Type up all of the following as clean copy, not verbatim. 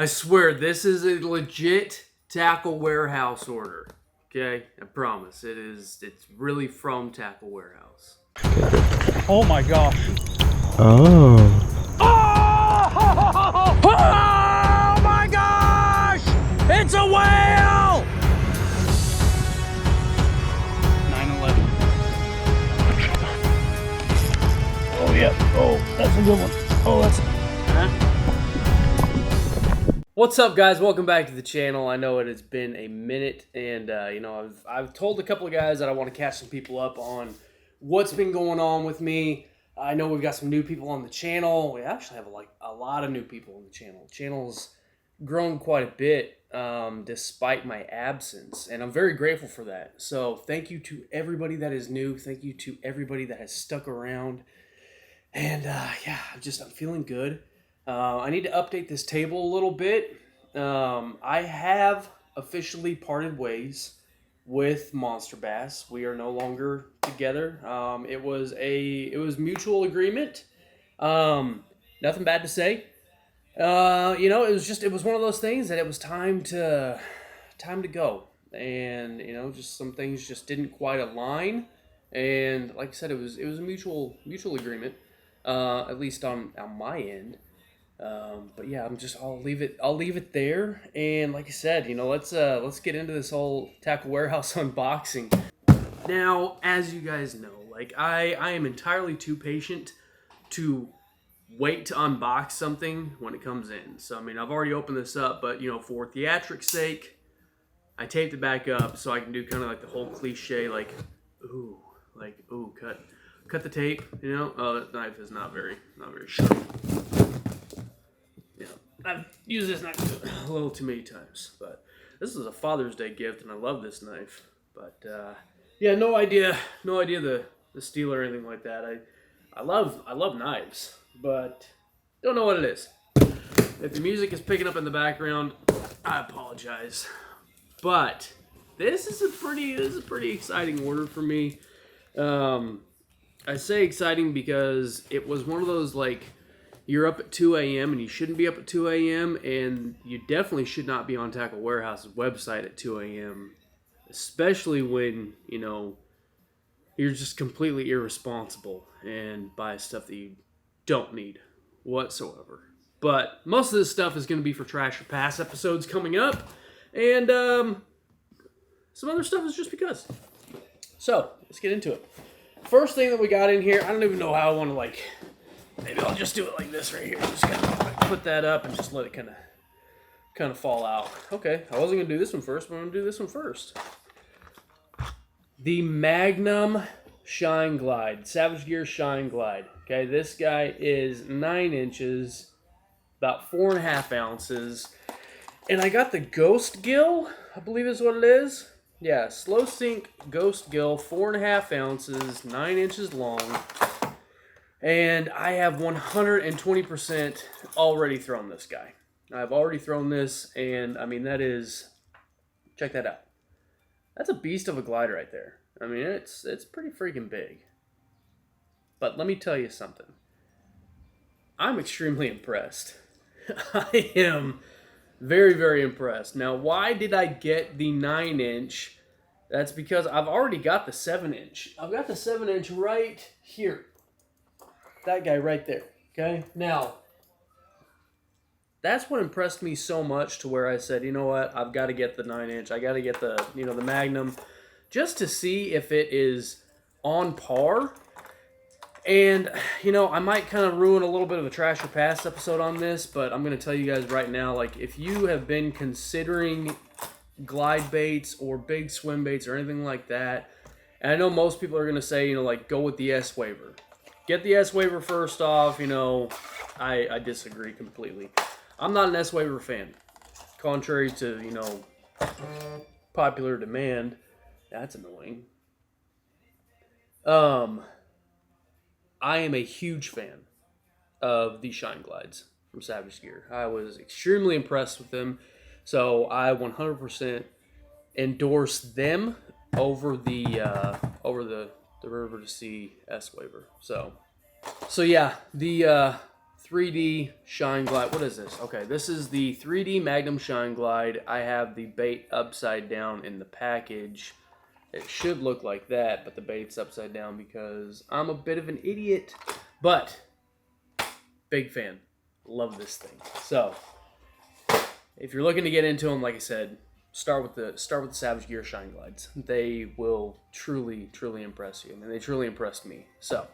I swear, this is a legit Tackle Warehouse order. Okay, I promise. It's really from Tackle Warehouse. Oh my gosh. Oh. Oh my gosh! It's a whale! 9/11. Oh yeah. Oh, that's a good one. Oh, that's. What's up, guys? Welcome back to the channel. I know it has been a minute, and I've told a couple of guys that I want to catch some people up on what's been going on with me. I know we've got some new people on the channel. We actually have a lot of new people on the channel. The channel's grown quite a bit despite my absence, and I'm very grateful for that. So thank you to everybody that is new. Thank you to everybody that has stuck around. And I'm feeling good. I need to update this table a little bit. I have officially parted ways with Monster Bass. We are no longer together. It was mutual agreement. Nothing bad to say. It was one of those things that it was time to go. And just some things just didn't quite align. And like I said, it was a mutual agreement. At least on my end. But yeah, I'll leave it there. And like I said, let's get into this whole Tackle Warehouse unboxing. Now, as you guys know, I am entirely too patient to wait to unbox something when it comes in. So I've already opened this up, but for theatrics sake, I taped it back up so I can do kind of like the whole cliche, cut the tape. That knife is not very sharp. I've used this knife a little too many times, but this is a Father's Day gift, and I love this knife. But no idea the steel or anything like that. I love knives, but don't know what it is. If the music is picking up in the background, I apologize. But this is a pretty exciting order for me. I say exciting because it was one of those you're up at 2 a.m. and you shouldn't be up at 2 a.m. and you definitely should not be on Tackle Warehouse's website at 2 a.m. especially when, you're just completely irresponsible and buy stuff that you don't need whatsoever. But most of this stuff is going to be for Trash or Pass episodes coming up, and some other stuff is just because. So, let's get into it. First thing that we got in here, I don't even know how I want to maybe I'll just do it like this right here. Just kind of put that up and just let it kind of fall out. Okay, I wasn't going to do this one first, but I'm going to do this one first. The Magnum Shine Glide, Savage Gear Shine Glide. Okay, this guy is 9 inches, about 4.5 ounces. And I got the Ghost Gill, I believe is what it is. Yeah, slow sink Ghost Gill, 4.5 ounces, 9 inches long. And I have 120% already thrown this guy. I've already thrown this, and that is, check that out. That's a beast of a glide right there. It's pretty freaking big. But let me tell you something. I'm extremely impressed. I am very, very impressed. Now, why did I get the 9-inch? That's because I've already got the 7-inch. I've got the 7-inch right here. That guy right there, okay? Now, that's what impressed me so much to where I said, you know what, I've got to get the 9-inch. I got to get the, the Magnum just to see if it is on par. And, I might kind of ruin a little bit of a Trash or Pass episode on this, but I'm going to tell you guys right now, if you have been considering glide baits or big swim baits or anything like that, and I know most people are going to say, go with the S-Waver. Get the S-Waver first off, I disagree completely. I'm not an S-Waver fan. Contrary to, popular demand. That's annoying. I am a huge fan of the Shine Glides from Savage Gear. I was extremely impressed with them, so I 100% endorse them over the River to Sea S-Waver. So yeah, the 3D Shine Glide. What is this? Okay, this is the 3D Magnum Shine Glide. I have the bait upside down in the package. It should look like that, but the bait's upside down because I'm a bit of an idiot. But, big fan. Love this thing. So, if you're looking to get into them, like I said, start with the Savage Gear Shine Glides. They will truly impress you. I mean, they truly impressed me. So,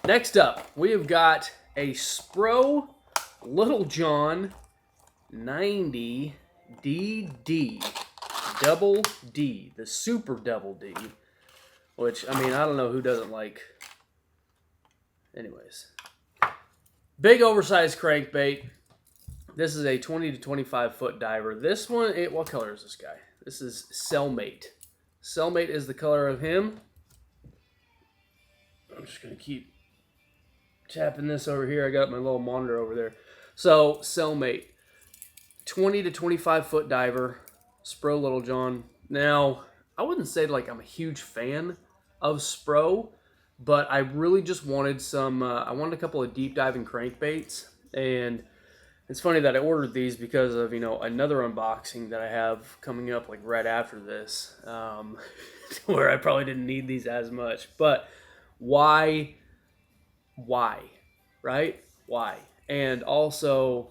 next up, we have got a Spro Little John 90 DD Double D, the Super Double D, which, I mean, I don't know who doesn't like. Anyways, big oversized crankbait. This is a 20 to 25 foot diver. This one, what color is this guy? This is Cellmate. Cellmate is the color of him. I'm just going to keep tapping this over here. I got my little monitor over there. So, Cellmate. 20 to 25 foot diver. Spro Little John. Now, I wouldn't say like I'm a huge fan of Spro, but I really just wanted some, I wanted a couple of deep diving crankbaits. And it's funny that I ordered these because of, another unboxing that I have coming up like right after this, where I probably didn't need these as much. But why, right? Why? And also,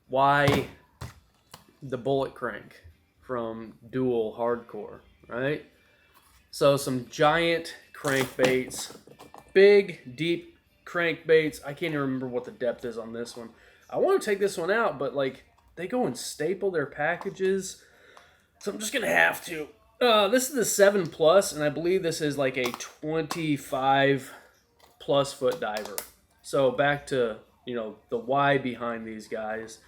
why the bullet crank from Dual Hardcore, right? So some giant crankbaits, big, deep crankbaits. I can't even remember what the depth is on this one. I want to take this one out, but like they go and staple their packages, so I'm just gonna have to. This is the 7 Plus, and I believe this is like a 25 plus foot diver. So back to the why behind these guys.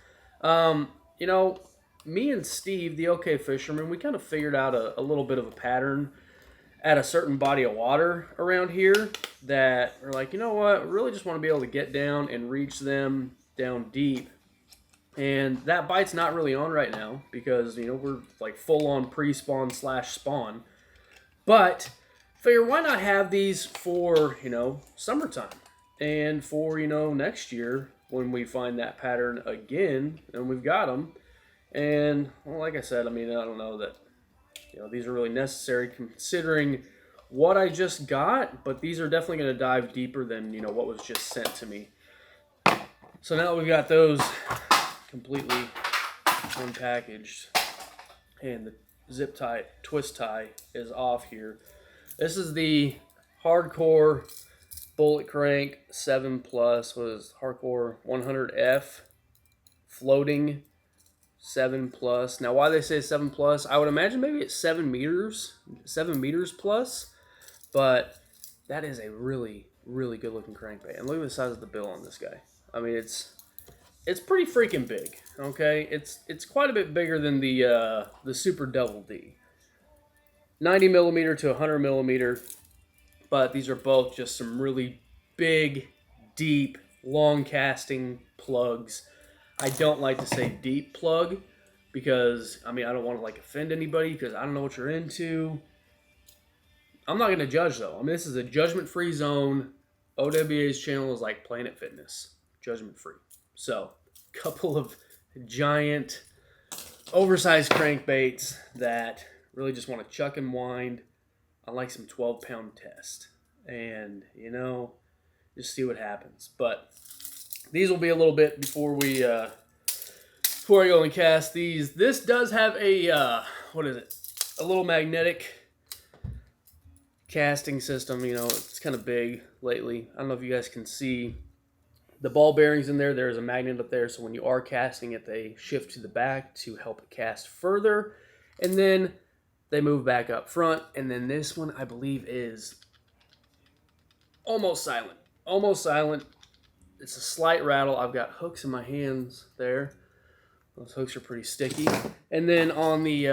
Me and Steve, the OK Fisherman, we kind of figured out a little bit of a pattern at a certain body of water around here that we're like, you know what, we really just want to be able to get down and reach them down deep. And that bite's not really on right now because, we're like full on pre-spawn / spawn. But figure why not have these for, summertime and for, next year when we find that pattern again and we've got them. And, well, like I said, I mean, I don't know that, these are really necessary considering what I just got, but these are definitely going to dive deeper than, what was just sent to me. So now we've got those completely unpackaged, and the zip tie, twist tie is off here. This is the Hardcore Bullet Crank 7 Plus, was Hardcore 100F floating 7 Plus. Now, why they say 7 Plus, I would imagine maybe it's 7 meters plus, but that is a really, really good looking crankbait. And look at the size of the bill on this guy. I mean, it's pretty freaking big. Okay, it's quite a bit bigger than the Super Double D. 90 millimeter to 100 millimeter, but these are both just some really big, deep, long casting plugs. I don't like to say deep plug because, I mean, I don't want to like offend anybody because I don't know what you're into. I'm not going to judge though. I mean, this is a judgment-free zone. OWA's channel is like Planet Fitness, judgment-free. So, couple of giant, oversized crankbaits that really just want to chuck and wind on like some 12-pound test. And, just see what happens. But these will be a little bit before I go and cast these. This does have a, a little magnetic casting system. It's kind of big lately. I don't know if you guys can see the ball bearings in there. There's a magnet up there, so when you are casting it, they shift to the back to help it cast further. And then they move back up front. And then this one, I believe, is almost silent. Almost silent. It's a slight rattle. I've got hooks in my hands there. Those hooks are pretty sticky. And then on the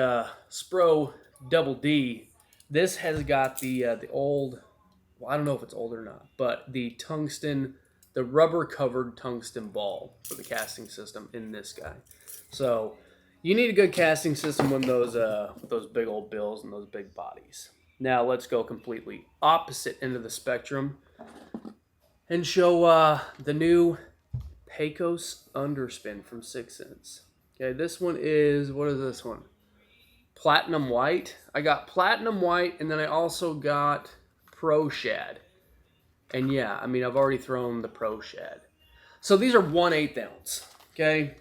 Spro Double D, this has got the old, well, I don't know if it's old or not, but the rubber-covered tungsten ball for the casting system in this guy. So you need a good casting system when those big old bills and those big bodies. Now let's go completely opposite end of the spectrum and show the new Pecos underspin from 6 cents. Okay, this one is, what is this one? Platinum white. I got platinum white, and then I also got pro shad. And yeah, I mean, I've already thrown the pro shad. So these are 1/8 ounce. Okay,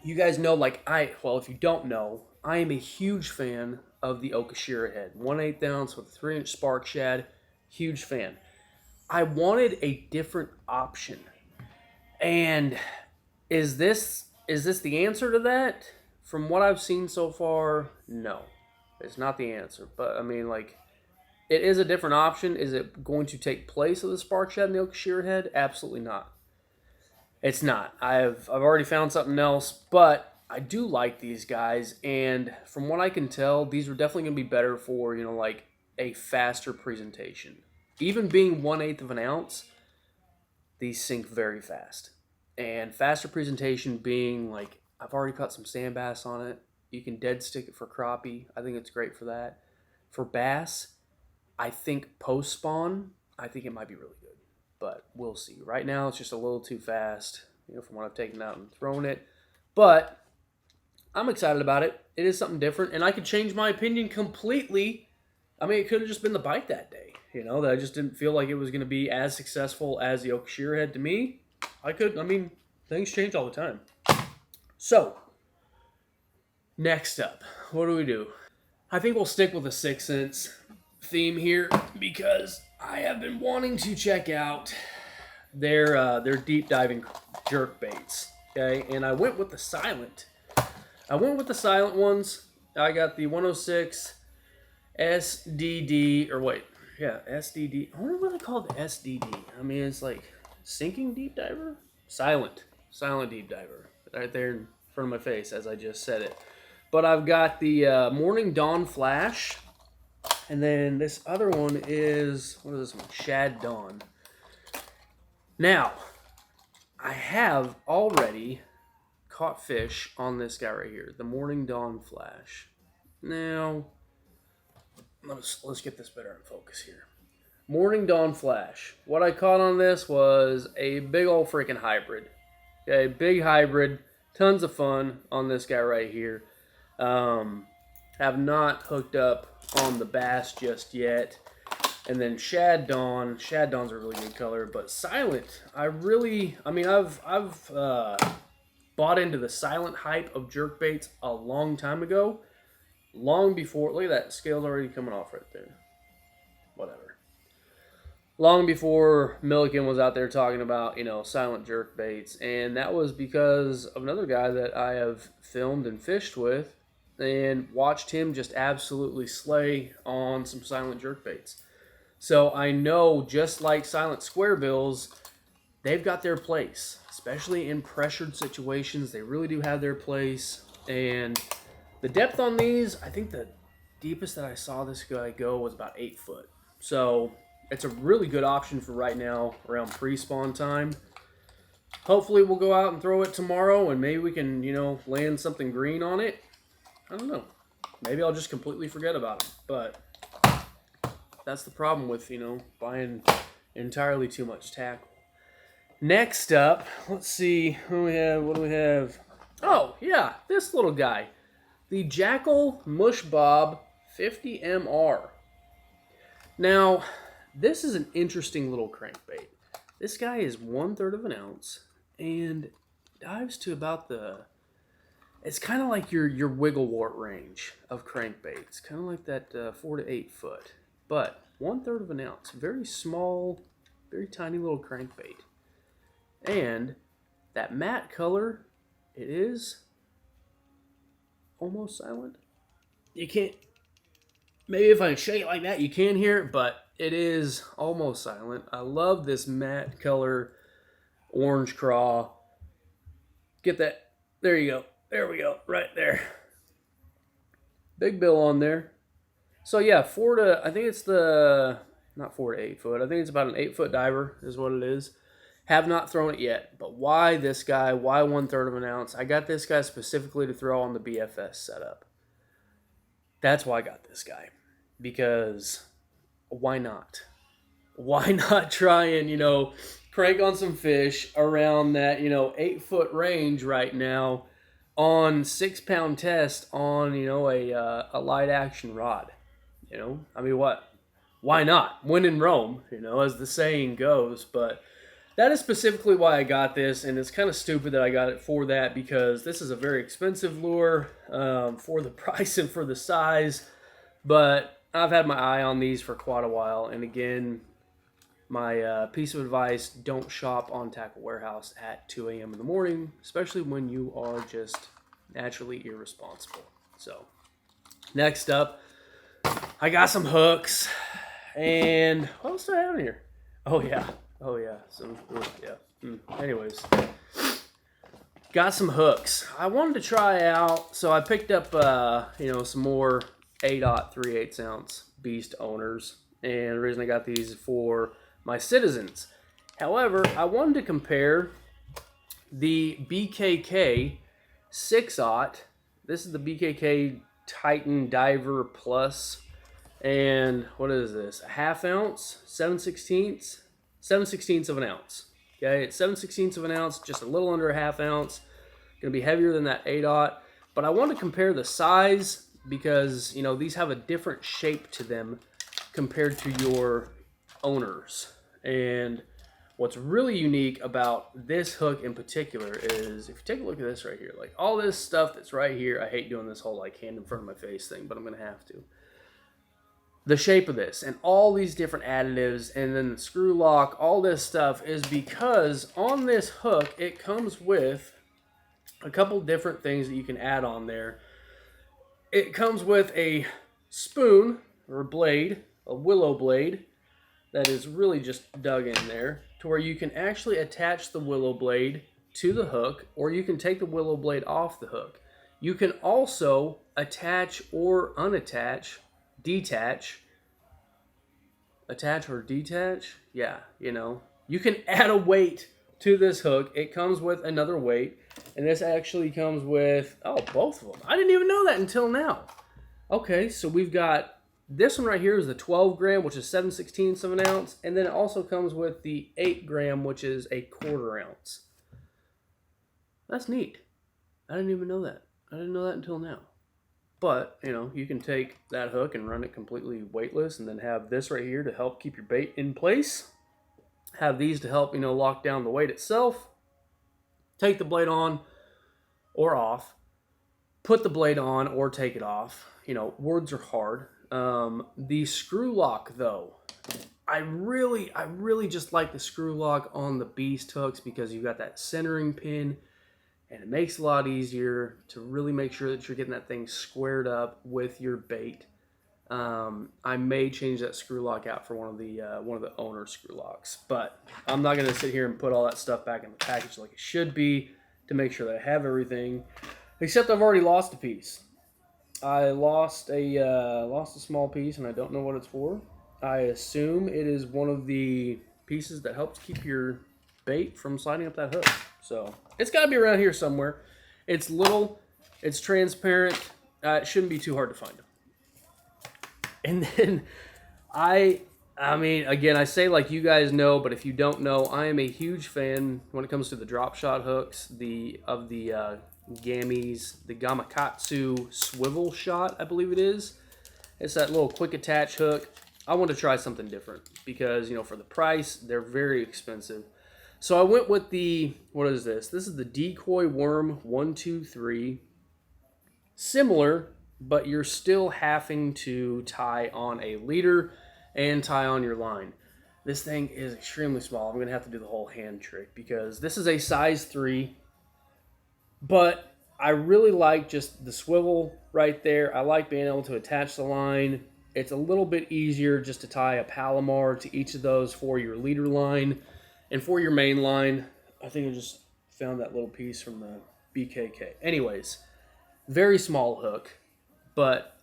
you guys know, like well, if you don't know, I am a huge fan of the Okashira head. 1/8 ounce with a 3-inch spark shad. Huge fan. I wanted a different option. And is this the answer to that? From what I've seen so far, no. It's not the answer. But I mean, like, it is a different option. Is it going to take place of the spark shad and the Okashira head? Absolutely not. It's not. I've already found something else, but I do like these guys, and from what I can tell, these are definitely going to be better for, you know, like a faster presentation. Even being 1/8 of an ounce, these sink very fast. And faster presentation being like, I've already caught some sand bass on it. You can dead stick it for crappie. I think it's great for that. For bass, I think post spawn, I think it might be really good. But we'll see. Right now, it's just a little too fast, you know, from what I've taken out and thrown it. But I'm excited about it. It is something different, and I could change my opinion completely. I mean, it could have just been the bite that day, you know, that I just didn't feel like it was going to be as successful as the Okashira head to me. I mean, things change all the time. So, next up, what do? I think we'll stick with the 6 cents theme here because I have been wanting to check out their deep diving jerk baits. Okay, and I went with the silent. Ones. I got the 106 SDD, or wait, yeah, SDD. I wonder what they call the SDD. I mean, it's like sinking deep diver, silent deep diver, right there in front of my face as I just said it. But I've got the Morning Dawn Flash. And then this other one is, what is this one? Shad Dawn. Now, I have already caught fish on this guy right here, the Morning Dawn Flash. Now, let's get this better in focus here. Morning Dawn Flash. What I caught on this was a big old freaking hybrid. Okay, big hybrid. Tons of fun on this guy right here. Have not hooked up on the bass just yet. And then Shad Dawn's a really good color, but silent, I've bought into the silent hype of jerkbaits a long time ago. Long before, look at that, scale's already coming off right there. Whatever. Long before Milliken was out there talking about, you know, silent jerkbaits, and that was because of another guy that I have filmed and fished with and watched him just absolutely slay on some silent jerkbaits. So I know, just like silent square bills, they've got their place, especially in pressured situations. They really do have their place. And the depth on these, I think the deepest that I saw this guy go was about 8 foot. So it's a really good option for right now around pre-spawn time. Hopefully we'll go out and throw it tomorrow, and maybe we can, you know, land something green on it. I don't know. Maybe I'll just completely forget about it. But that's the problem with, you know, buying entirely too much tackle. Next up, let's see who we have. What do we have? Oh, yeah, this little guy. The Jackal Mush Bob 50MR. Now, this is an interesting little crankbait. This guy is 1/3 of an ounce and dives to about it's kind of like your wiggle wart range of crankbaits. Kind of like that 4 to 8 foot. But 1/3 of an ounce. Very small, very tiny little crankbait. And that matte color, it is almost silent. You can't, maybe if I shake it like that, you can hear it, but it is almost silent. I love this matte color orange craw. Get that, there you go. There we go, right there. Big bill on there. So yeah, I think it's not 4 to 8 foot. I think it's about an 8 foot diver is what it is. Have not thrown it yet, but why this guy? Why 1/3 of an ounce? I got this guy specifically to throw on the BFS setup. That's why I got this guy, because why not? Why not try and, you know, crank on some fish around that, 8-foot range right now on 6-pound test on, a light action rod. I mean, what? Why not? When in Rome, as the saying goes. But that is specifically why I got this, and it's kind of stupid that I got it for that, because this is a very expensive lure for the price and for the size. But I've had my eye on these for quite a while, and again, my piece of advice: don't shop on Tackle Warehouse at 2 a.m. in the morning, especially when you are just naturally irresponsible. So, next up, I got some hooks, and what else do I have in here? Oh yeah, Anyways, got some hooks. I wanted to try out, so I picked up some more 8/0 3/8 ounce Beast owners, and the reason I got these is for my citizens. However, I wanted to compare the BKK 6/0. This is the BKK Titan Diver Plus, and what is this? A 1/2 ounce, 7/16 of an ounce. Okay, it's 7/16 of an ounce, just a little under a 1/2 ounce. Gonna be heavier than that 8/0, but I want to compare the size because these have a different shape to them compared to your owners. And what's really unique about this hook in particular is, if you take a look at this right here, like all this stuff that's right here, I hate doing this whole like hand in front of my face thing, but I'm gonna have to. The shape of this and all these different additives and then the screw lock, all this stuff is because on this hook it comes with a couple different things that you can add on there. It comes with a spoon or a blade, a willow blade, that is really just dug in there to where you can actually attach the willow blade to the hook, or you can take the willow blade off the hook. You can also attach or unattach, detach, attach or detach. Yeah, you can add a weight to this hook. It comes with another weight, and this actually comes with, both of them. I didn't even know that until now. Okay, so we've got this one right here is the 12 gram, which is 7/16 of an ounce. And then it also comes with the 8 gram, which is a 1/4 ounce. That's neat. I didn't even know that. I didn't know that until now. But, you can take that hook and run it completely weightless, and then have this right here to help keep your bait in place. Have these to help, lock down the weight itself. Take the blade on or off. Put the blade on or take it off. Words are hard. The screw lock, though, I really just like the screw lock on the Beast hooks because you've got that centering pin, and it makes it a lot easier to really make sure that you're getting that thing squared up with your bait. I may change that screw lock out for one of the owner screw locks, but I'm not gonna sit here and put all that stuff back in the package like it should be to make sure that I have everything. Except I've already lost a piece. I lost a small piece, and I don't know what it's for. I assume it is one of the pieces that helps keep your bait from sliding up that hook. So it's got to be around here somewhere. It's little, it's transparent. It shouldn't be too hard to find them. And then I mean, again, I say like you guys know, but if you don't know, I am a huge fan when it comes to the drop shot hooks, of the Gammy's, the Gamakatsu swivel shot, I believe it is. It's that little quick attach hook. I want to try something different because, for the price, they're very expensive. So I went with what is this? This is the Decoy Worm 123. Similar, but you're still having to tie on a leader and tie on your line. This thing is extremely small. I'm going to have to do the whole hand trick because this is a size 3. But I really like just the swivel right there. I like being able to attach the line. It's a little bit easier just to tie a Palomar to each of those for your leader line. And for your main line, I think I just found that little piece from the BKK. Anyways, very small hook, but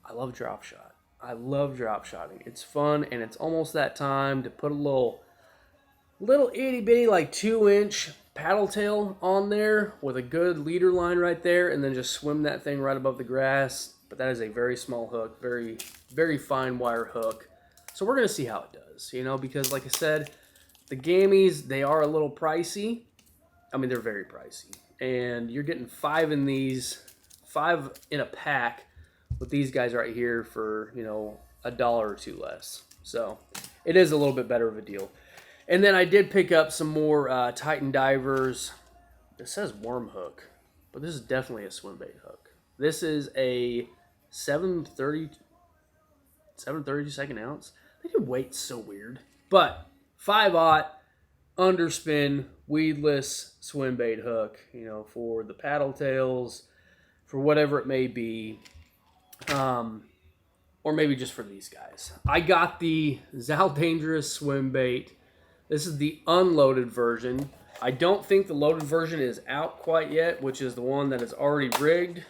I love drop shot. I love drop shotting. It's fun, and it's almost that time to put a little itty bitty like 2-inch paddle tail on there with a good leader line right there, and then just swim that thing right above the grass. But that is a very small hook, very, very fine wire hook. So we're going to see how it does, because like I said, The gammies, they are a little pricey. I mean, they're very pricey. And you're getting 5 in these, 5 in a pack with these guys right here for, you know, $1 or 2 less. So it is a little bit better of a deal. And then I did pick up some more Titan divers. It says worm hook, but this is definitely a swim bait hook. This is a 7/32 ounce. They do weight so weird. But 5/0 underspin weedless swim bait hook, you know, for the paddle tails, for whatever it may be, or maybe just for these guys. I got the Zal Dangerous swim bait. This is the unloaded version. I don't think the loaded version is out quite yet, which is the one that is already rigged.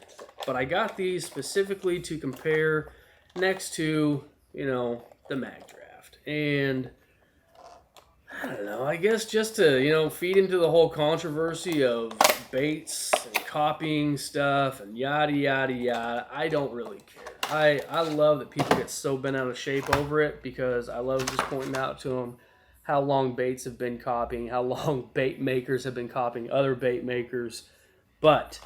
But I got these specifically to compare next to, you know, the mag draft. And I don't know, I guess just to, you know, feed into the whole controversy of baits and copying stuff and yada, yada, yada. I don't really care. I love that people get so bent out of shape over it, because I love just pointing out to them how long baits have been copying, how long bait makers have been copying other bait makers. But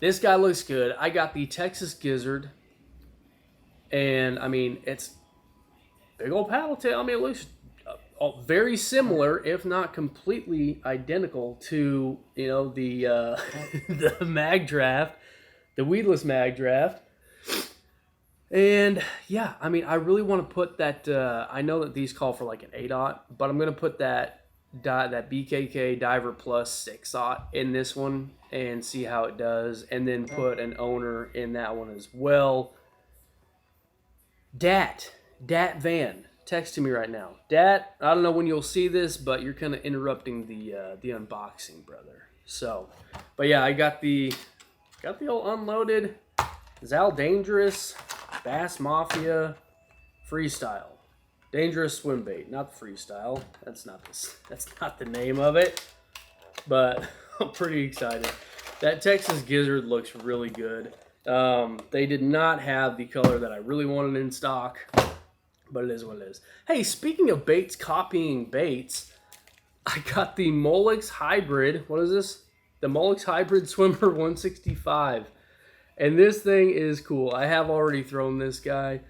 this guy looks good. I got the Texas Gizzard. And, I mean, it's big old paddle tail. I mean, it looks very similar, if not completely identical to, you know, the the mag draft, the weedless mag draft. And yeah, I mean, I really want to put that. I know that these call for like an 8/0, but I'm gonna put that BKK Diver Plus 6/0 in this one and see how it does, and then put an owner in that one as well. Dat Van, text to me right now. Dat, I don't know when you'll see this, but you're kind of interrupting the unboxing, brother. So, but yeah, I got the old unloaded Zal Dangerous Bass Mafia Freestyle. Dangerous swim bait, not the freestyle. That's not the name of it. But I'm pretty excited. That Texas Gizzard looks really good. They did not have the color that I really wanted in stock, but it is what it is. Hey, speaking of baits copying baits, I got the Molex Hybrid. What is this? The Molex Hybrid Swimmer 165. And this thing is cool. I have already thrown this guy.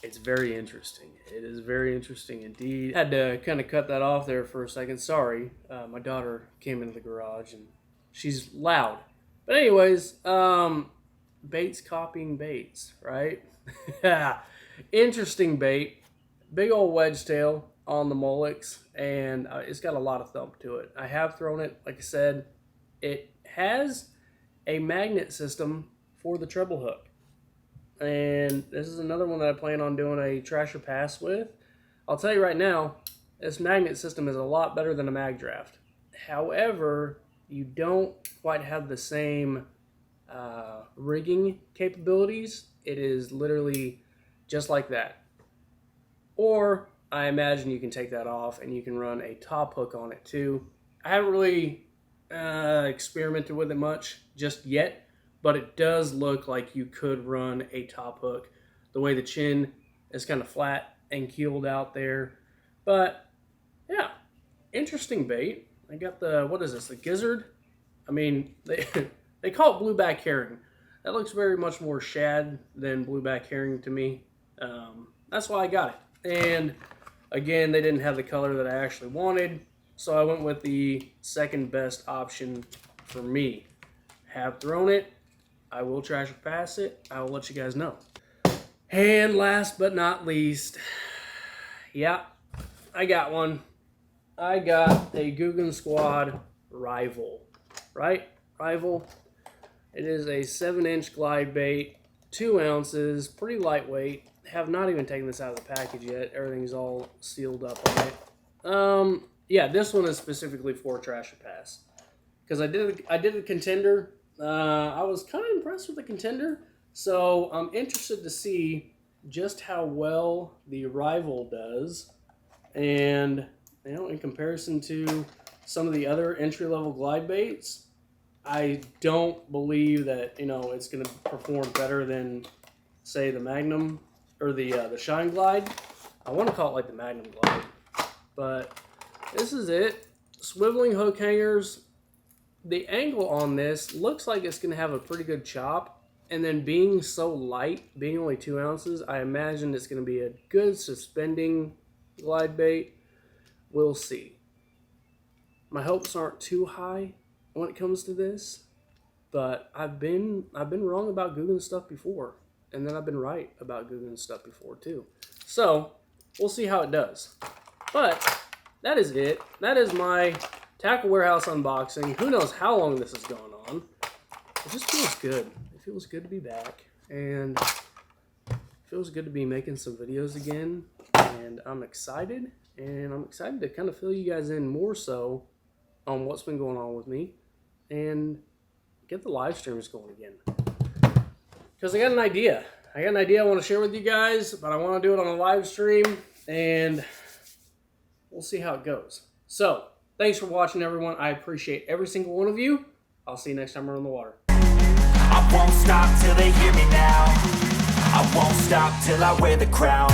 It's very interesting. It is very interesting indeed. I had to kind of cut that off there for a second. Sorry. My daughter came into the garage and she's loud. But anyways, baits copying baits, right? Yeah. Interesting bait. Big old wedge tail on the Molex, and it's got a lot of thump to it. I have thrown it, like I said. It has a magnet system for the treble hook. And this is another one that I plan on doing a trash or pass with. I'll tell you right now, this magnet system is a lot better than a mag draft. However, you don't quite have the same rigging capabilities. It is literally just like that. Or I imagine you can take that off and you can run a top hook on it too. I haven't really experimented with it much just yet, but it does look like you could run a top hook. The way the chin is kind of flat and keeled out there. But yeah, interesting bait. I got the, what is this, the Gizzard? I mean, they call it blueback herring. That looks very much more shad than blueback herring to me. That's why I got it. And again, they didn't have the color that I actually wanted, so I went with the second best option for me. Have thrown it. I will trash or pass it. I will let you guys know. And last but not least, yeah, I got one. I got a Guggen Squad Rival, right? Rival. It is a 7-inch glide bait, 2 ounces, pretty lightweight. Have not even taken this out of the package yet. Everything's all sealed up on it. Yeah, this one is specifically for trash or pass, because I did a contender. I was kind of impressed with the contender, so I'm interested to see just how well the Rival does, and you know, in comparison to some of the other entry-level glide baits, I don't believe that, you know, it's going to perform better than, say, the Magnum or the Shine Glide. I want to call it like the Magnum Glide. but this is it. Swiveling hook hangers. The angle on this looks like it's going to have a pretty good chop, and then being so light, being only 2 ounces, I imagine it's going to be a good suspending glide bait. We'll see. My hopes aren't too high when it comes to this, but I've been wrong about Googling stuff before, and then I've been right about Googling stuff before too. So we'll see how it does. But that is it. That is my Tackle Warehouse unboxing. Who knows how long this is going on. It just feels good. It feels good to be back, and it feels good to be making some videos again. And I'm excited, to kind of fill you guys in more so on what's been going on with me and get the live streams going again. Because I got an idea. I want to share with you guys, but I want to do it on a live stream, and we'll see how it goes. So, thanks for watching, everyone. I appreciate every single one of you. I'll see you next time we're on the water. I won't stop till they hear me now. I won't stop till I wear the crown.